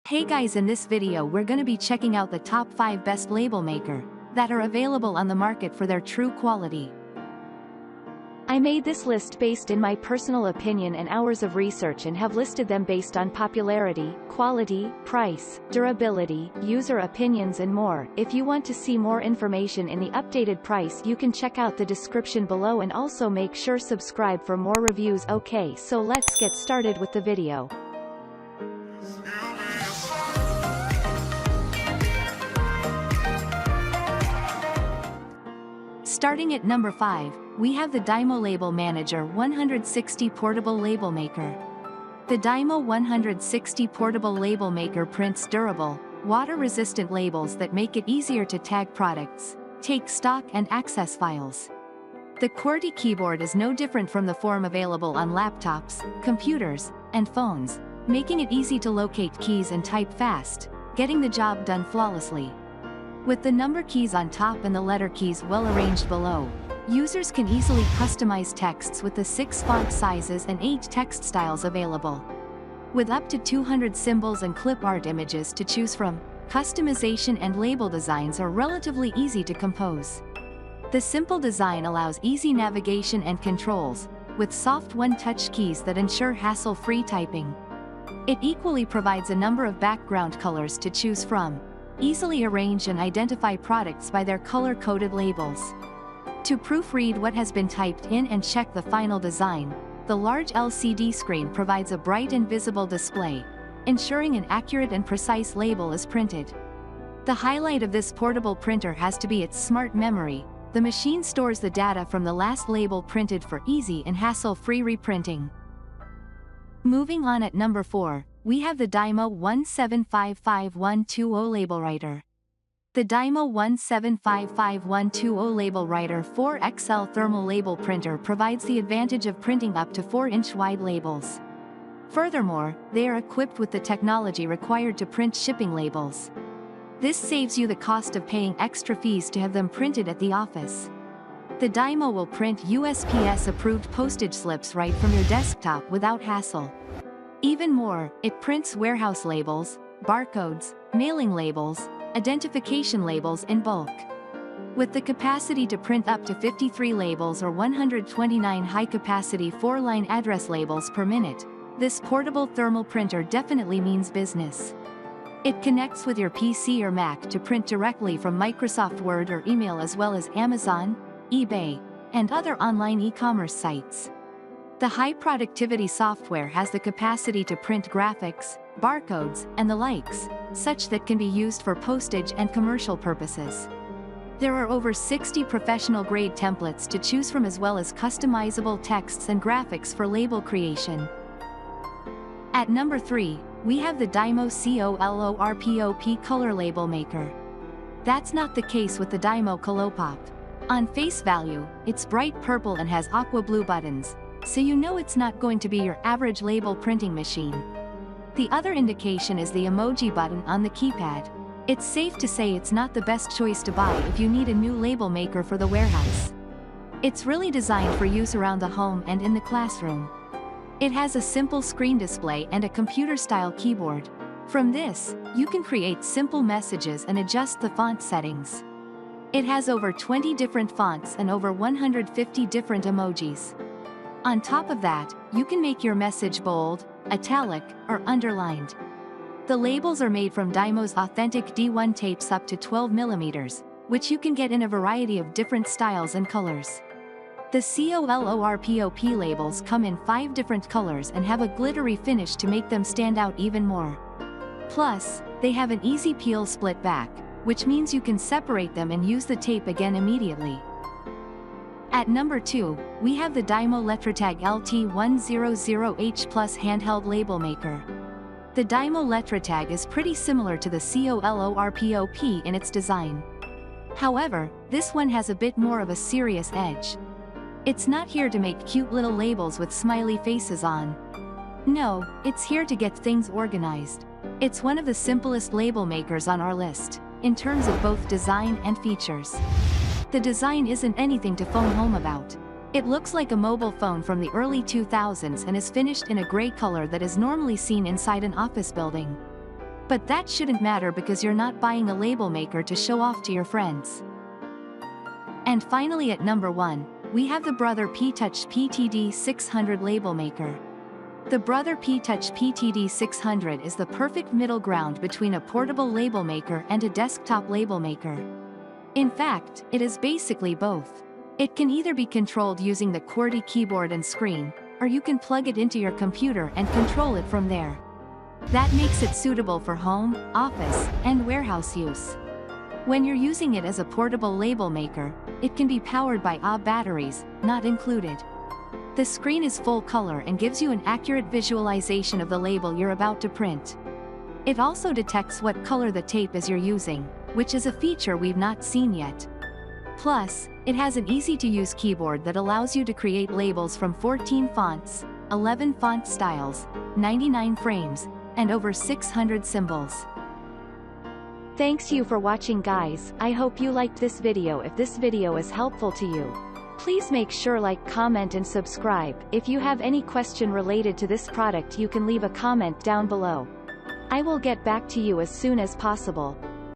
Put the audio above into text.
Hey guys, in this video we're gonna be checking out the top 5 best label maker that are available on the market for their true quality. I made this list based in my personal opinion and hours of research and have listed them based on popularity, quality, price, durability, user opinions and more. If you want to see more information in the updated price, you can check out the description below and also make sure subscribe for more reviews. Okay, so let's get started with the video. Starting at number 5, we have the DYMO LabelManager 160 Portable Label Maker. The DYMO 160 Portable Label Maker prints durable, water-resistant labels that make it easier to tag products, take stock and access files. The QWERTY keyboard is no different from the form available on laptops, computers, and phones, making it easy to locate keys and type fast, getting the job done flawlessly. With the number keys on top and the letter keys well arranged below, users can easily customize texts with the 6 font sizes and 8 text styles available. With up to 200 symbols and clip art images to choose from, customization and label designs are relatively easy to compose. The simple design allows easy navigation and controls, with soft one-touch keys that ensure hassle-free typing. It equally provides a number of background colors to choose from. Easily arrange and identify products by their color-coded labels. To proofread what has been typed in and check the final design, the large LCD screen provides a bright and visible display, ensuring an accurate and precise label is printed. The highlight of this portable printer has to be its smart memory. The machine stores the data from the last label printed for easy and hassle-free reprinting. Moving on at number 4, we have the DYMO 1755120 LabelWriter. The DYMO 1755120 LabelWriter 4XL thermal label printer provides the advantage of printing up to 4-inch wide labels. Furthermore, they are equipped with the technology required to print shipping labels. This saves you the cost of paying extra fees to have them printed at the office. The DYMO will print USPS-approved postage slips right from your desktop without hassle. Even more, it prints warehouse labels, barcodes, mailing labels, identification labels in bulk. With the capacity to print up to 53 labels or 129 high-capacity 4-line address labels per minute, this portable thermal printer definitely means business. It connects with your PC or Mac to print directly from Microsoft Word or email, as well as Amazon, eBay, and other online e-commerce sites. The high-productivity software has the capacity to print graphics, barcodes, and the likes, such that can be used for postage and commercial purposes. There are over 60 professional-grade templates to choose from, as well as customizable texts and graphics for label creation. At number 3, we have the DYMO COLORPOP Color Label Maker. That's not the case with the DYMO COLORPOP. On face value, it's bright purple and has aqua blue buttons, so you know it's not going to be your average label printing machine. The other indication is the emoji button on the keypad. It's safe to say it's not the best choice to buy if you need a new label maker for the warehouse. It's really designed for use around the home and in the classroom. It has a simple screen display and a computer-style keyboard. From this, you can create simple messages and adjust the font settings. It has over 20 different fonts and over 150 different emojis. On top of that, you can make your message bold, italic, or underlined. The labels are made from DYMO's authentic D1 tapes up to 12 mm, which you can get in a variety of different styles and colors. The COLORPOP labels come in 5 different colors and have a glittery finish to make them stand out even more. Plus, they have an easy peel split back, which means you can separate them and use the tape again immediately. At number 2, we have the DYMO LetraTag LT100H Plus Handheld Label Maker. The DYMO LetraTag is pretty similar to the COLORPOP in its design. However, this one has a bit more of a serious edge. It's not here to make cute little labels with smiley faces on. No, it's here to get things organized. It's one of the simplest label makers on our list, in terms of both design and features. The design isn't anything to phone home about. It looks like a mobile phone from the early 2000s and is finished in a gray color that is normally seen inside an office building. But that shouldn't matter because you're not buying a label maker to show off to your friends. And finally at number 1, we have the Brother P-Touch PTD600 label maker. The Brother P-Touch PTD600 is the perfect middle ground between a portable label maker and a desktop label maker. In fact, it is basically both. It can either be controlled using the QWERTY keyboard and screen, or you can plug it into your computer and control it from there. That makes it suitable for home, office, and warehouse use. When you're using it as a portable label maker, it can be powered by AA batteries, not included. The screen is full color and gives you an accurate visualization of the label you're about to print. It also detects what color the tape is you're using, which is a feature we've not seen yet. Plus, it has an easy-to-use keyboard that allows you to create labels from 14 fonts, 11 font styles, 99 frames, and over 600 symbols. Thanks you for watching guys. I hope you liked this video. If this video is helpful to you, please make sure like, comment and subscribe. If you have any question related to this product you can leave a comment down below. I will get back to you as soon as possible.